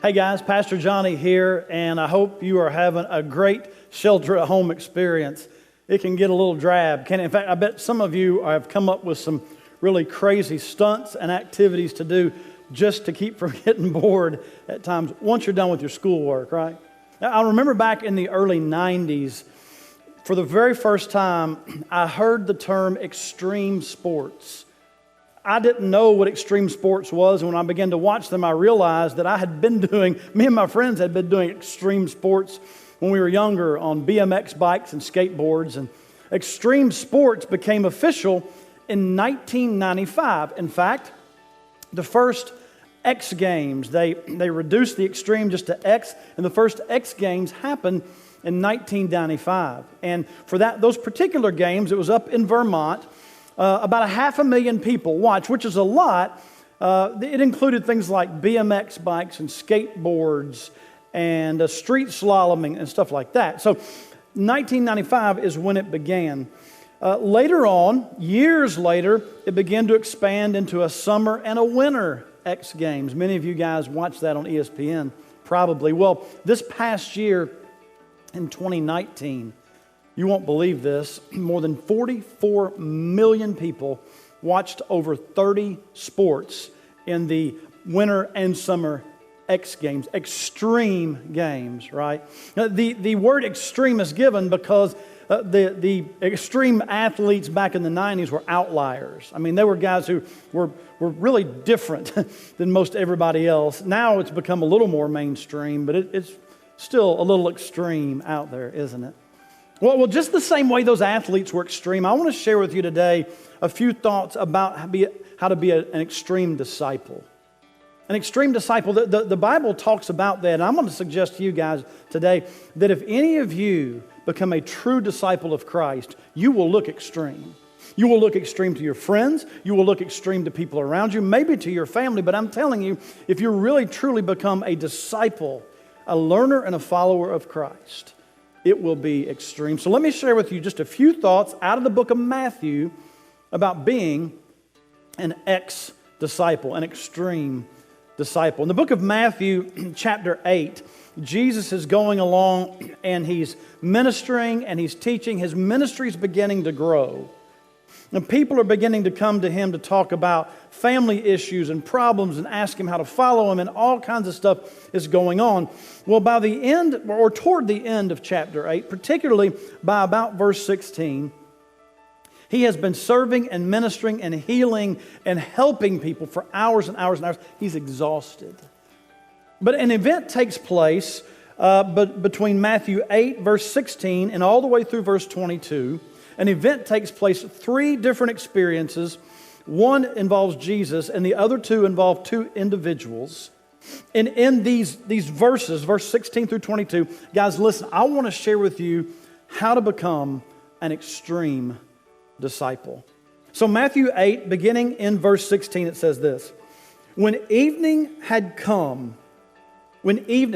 Hey guys, Pastor Johnny here, and I hope you are having a great shelter-at-home experience. It can get a little drab, can it? In fact, I bet some of you have come up with some really crazy stunts and activities to do just to keep from getting bored at times once you're done with your schoolwork, right? I remember back in the early 90s, for the very first time, I heard the term extreme sports. I didn't know what extreme sports was, and when I began to watch them, I realized that me and my friends had been doing extreme sports when we were younger on BMX bikes and skateboards, and extreme sports became official in 1995. In fact, the first X Games, they reduced the extreme just to X, and the first X Games happened in 1995. And for those particular games, it was up in Vermont. About 500,000 people watched, which is a lot. It included things like BMX bikes and skateboards and street slaloming and stuff like that. So 1995 is when it began. Later on, years later, it began to expand into a summer and a winter X Games. Many of you guys watched that on ESPN, probably. Well, this past year in 2019, you won't believe this, more than 44 million people watched over 30 sports in the winter and summer X Games, extreme games, right? Now, the word extreme is given because the extreme athletes back in the 90s were outliers. I mean, they were guys who were really different than most everybody else. Now it's become a little more mainstream, but it's still a little extreme out there, isn't it? Well, just the same way those athletes were extreme, I want to share with you today a few thoughts about how to be an extreme disciple. An extreme disciple, the Bible talks about that, and I'm going to suggest to you guys today that if any of you become a true disciple of Christ, you will look extreme. You will look extreme to your friends, you will look extreme to people around you, maybe to your family, but I'm telling you, if you really truly become a disciple, a learner and a follower of Christ, it will be extreme. So let me share with you just a few thoughts out of the book of Matthew about being an ex-disciple, an extreme disciple. In the book of Matthew, chapter 8, Jesus is going along and he's ministering and he's teaching. His ministry is beginning to grow. And people are beginning to come to him to talk about family issues and problems and ask him how to follow him, and all kinds of stuff is going on. Well, by the end, or toward the end of chapter 8, particularly by about verse 16, he has been serving and ministering and healing and helping people for hours and hours and hours. He's exhausted. But an event takes place between Matthew 8, verse 16, and all the way through verse 22. An event takes place, 3 different experiences. One involves Jesus, and the other 2 involve 2 individuals. And in these verses, verse 16 through 22, guys, listen, I want to share with you how to become an extreme disciple. So Matthew 8, beginning in verse 16, it says this: When evening had come,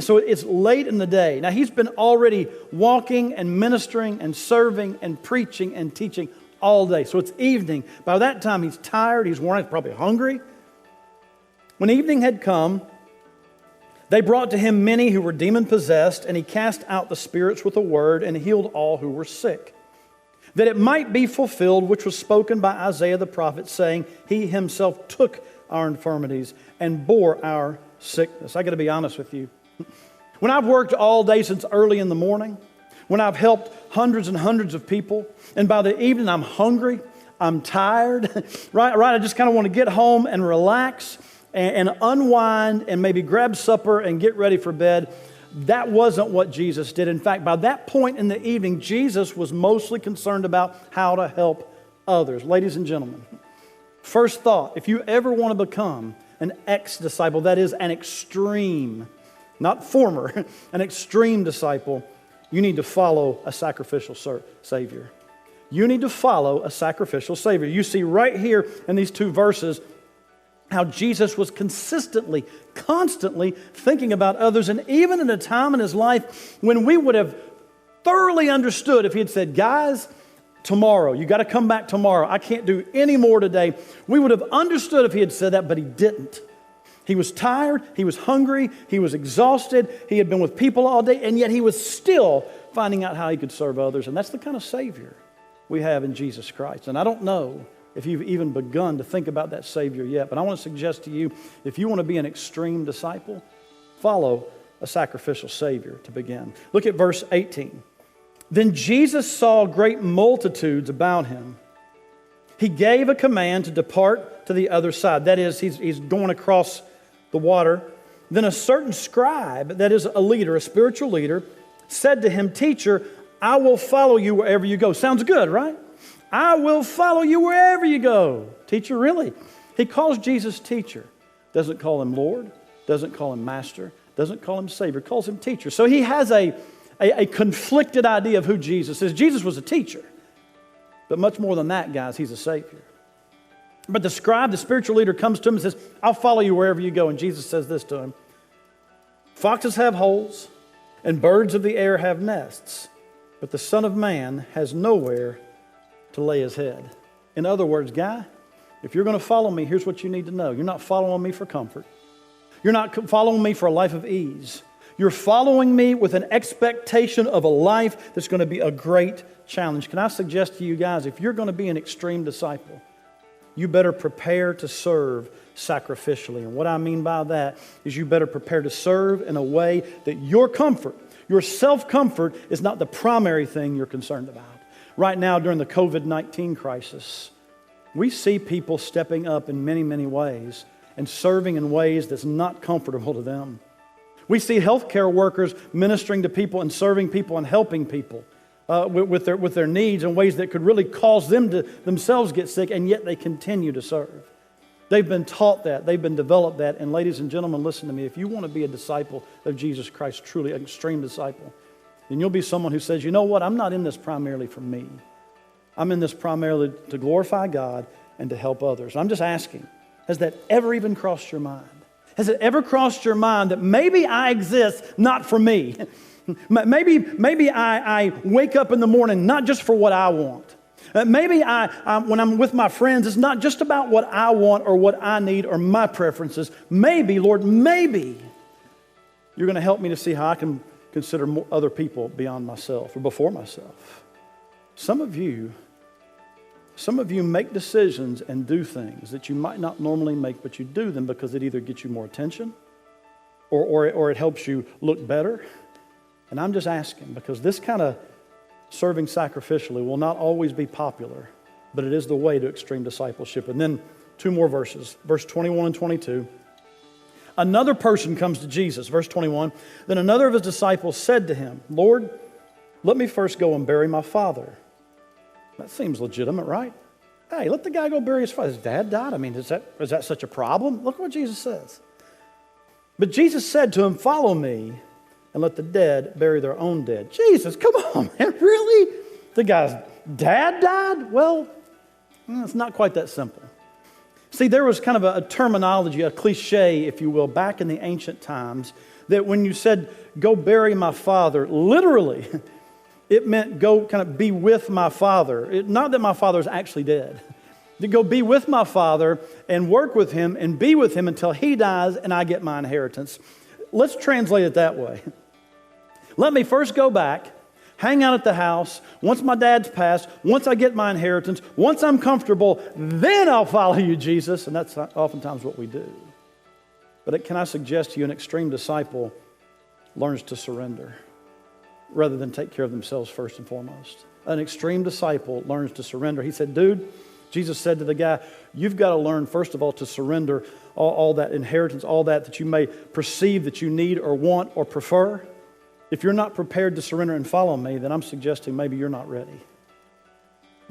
so it's late in the day. Now he's been already walking and ministering and serving and preaching and teaching all day. So it's evening. By that time he's tired, he's worn out, he's probably hungry. When evening had come, they brought to him many who were demon-possessed, and he cast out the spirits with a word and healed all who were sick, that it might be fulfilled which was spoken by Isaiah the prophet, saying, He himself took our infirmities and bore our sickness. I got to be honest with you. When I've worked all day since early in the morning, when I've helped hundreds and hundreds of people, and by the evening I'm hungry, I'm tired, right? I just kind of want to get home and relax and unwind and maybe grab supper and get ready for bed. That wasn't what Jesus did. In fact, by that point in the evening, Jesus was mostly concerned about how to help others. Ladies and gentlemen, first thought, if you ever want to become an ex-disciple, that is an extreme, not former, an extreme disciple, you need to follow a sacrificial Savior. You need to follow a sacrificial Savior. You see right here in these 2 verses how Jesus was constantly thinking about others, and even in a time in his life when we would have thoroughly understood if he had said, guys, tomorrow, you got to come back tomorrow, I can't do any more today. We would have understood if he had said that, but he didn't. He was tired, he was hungry, he was exhausted, he had been with people all day, and yet he was still finding out how he could serve others. And that's the kind of Savior we have in Jesus Christ. And I don't know if you've even begun to think about that Savior yet, but I want to suggest to you, if you want to be an extreme disciple, follow a sacrificial Savior to begin. Look at verse 18. Then Jesus saw great multitudes about him. He gave a command to depart to the other side. That is, he's going across the water. Then a certain scribe, that is a leader, a spiritual leader, said to him, "Teacher, I will follow you wherever you go." Sounds good, right? I will follow you wherever you go. Teacher, really? He calls Jesus teacher. Doesn't call him Lord, doesn't call him master, doesn't call him Savior, calls him teacher. So he has a conflicted idea of who Jesus is. Jesus was a teacher. But much more than that, guys, he's a Savior. But the scribe, the spiritual leader, comes to him and says, "I'll follow you wherever you go." And Jesus says this to him: "Foxes have holes, and birds of the air have nests, but the Son of Man has nowhere to lay his head." In other words, guy, if you're going to follow me, here's what you need to know. You're not following me for comfort. You're not following me for a life of ease. You're following me with an expectation of a life that's going to be a great challenge. Can I suggest to you guys, if you're going to be an extreme disciple, you better prepare to serve sacrificially. And what I mean by that is you better prepare to serve in a way that your comfort, your self-comfort, is not the primary thing you're concerned about. Right now, during the COVID-19 crisis, we see people stepping up in many, many ways and serving in ways that's not comfortable to them. We see healthcare workers ministering to people and serving people and helping people with their needs in ways that could really cause them to themselves get sick, and yet they continue to serve. They've been taught that. They've been developed that. And ladies and gentlemen, listen to me. If you want to be a disciple of Jesus Christ, truly an extreme disciple, then you'll be someone who says, "You know what? I'm not in this primarily for me. I'm in this primarily to glorify God and to help others." I'm just asking, has that ever even crossed your mind? Has it ever crossed your mind that maybe I exist not for me? Maybe I wake up in the morning not just for what I want. Maybe when I'm with my friends, it's not just about what I want or what I need or my preferences. Maybe, Lord, maybe you're going to help me to see how I can consider other people beyond myself or before myself. Some of you make decisions and do things that you might not normally make, but you do them because it either gets you more attention or it helps you look better. And I'm just asking, because this kind of serving sacrificially will not always be popular, but it is the way to extreme discipleship. And then two more verses, verse 21 and 22. Another person comes to Jesus, verse 21. Then another of his disciples said to him, "Lord, let me first go and bury my father." That seems legitimate, right? Hey, let the guy go bury his father. His dad died. I mean, is that such a problem? Look what Jesus says. But Jesus said to him, "Follow me and let the dead bury their own dead." Jesus, come on, man, really? The guy's dad died? Well, it's not quite that simple. See, there was kind of a terminology, a cliche, if you will, back in the ancient times, that when you said, "Go bury my father," literally, it meant go kind of be with my father. Not that my father's actually dead. To go be with my father and work with him and be with him until he dies and I get my inheritance. Let's translate it that way. Let me first go back, hang out at the house. Once my dad's passed, once I get my inheritance, once I'm comfortable, then I'll follow you, Jesus. And that's oftentimes what we do. But can I suggest to you, an extreme disciple learns to surrender rather than take care of themselves first and foremost. An extreme disciple learns to surrender. He said, "Dude," Jesus said to the guy, "you've got to learn, first of all, to surrender all that inheritance, all that you may perceive that you need or want or prefer. If you're not prepared to surrender and follow me, then I'm suggesting maybe you're not ready."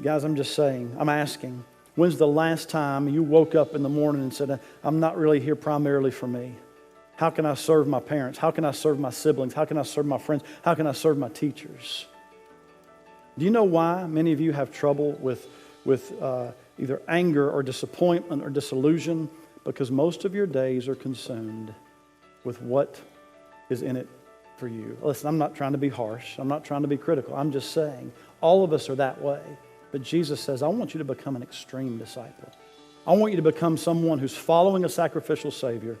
Guys, I'm just saying, I'm asking, when's the last time you woke up in the morning and said, "I'm not really here primarily for me. How can I serve my parents? How can I serve my siblings? How can I serve my friends? How can I serve my teachers?" Do you know why many of you have trouble with either anger or disappointment or disillusion? Because most of your days are consumed with what is in it for you. Listen, I'm not trying to be harsh. I'm not trying to be critical. I'm just saying all of us are that way. But Jesus says, "I want you to become an extreme disciple. I want you to become someone who's following a sacrificial Savior.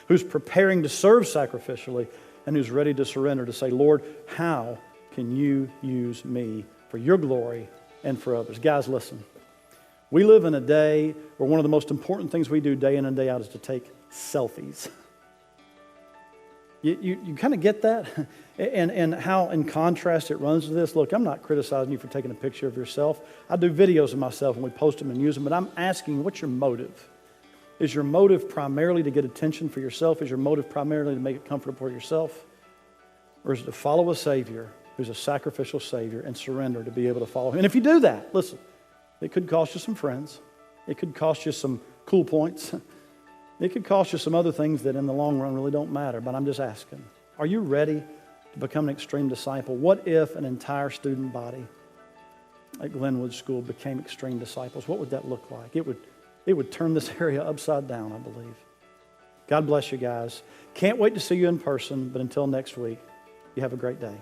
who's preparing to serve sacrificially, and who's ready to surrender to say, Lord, how can you use me for your glory and for others? Guys, listen. We live in a day where one of the most important things we do day in and day out is to take selfies. You kind of get that? And how in contrast it runs to this. Look, I'm not criticizing you for taking a picture of yourself. I do videos of myself and we post them and use them, but I'm asking, what's your motive? Is your motive primarily to get attention for yourself? Is your motive primarily to make it comfortable for yourself? Or is it to follow a Savior who's a sacrificial Savior and surrender to be able to follow Him? And if you do that, listen, it could cost you some friends. It could cost you some cool points. It could cost you some other things that in the long run really don't matter, but I'm just asking, are you ready to become an extreme disciple? What if an entire student body at Glenwood School became extreme disciples? What would that look like? It would turn this area upside down, I believe. God bless you guys. Can't wait to see you in person, but until next week, you have a great day.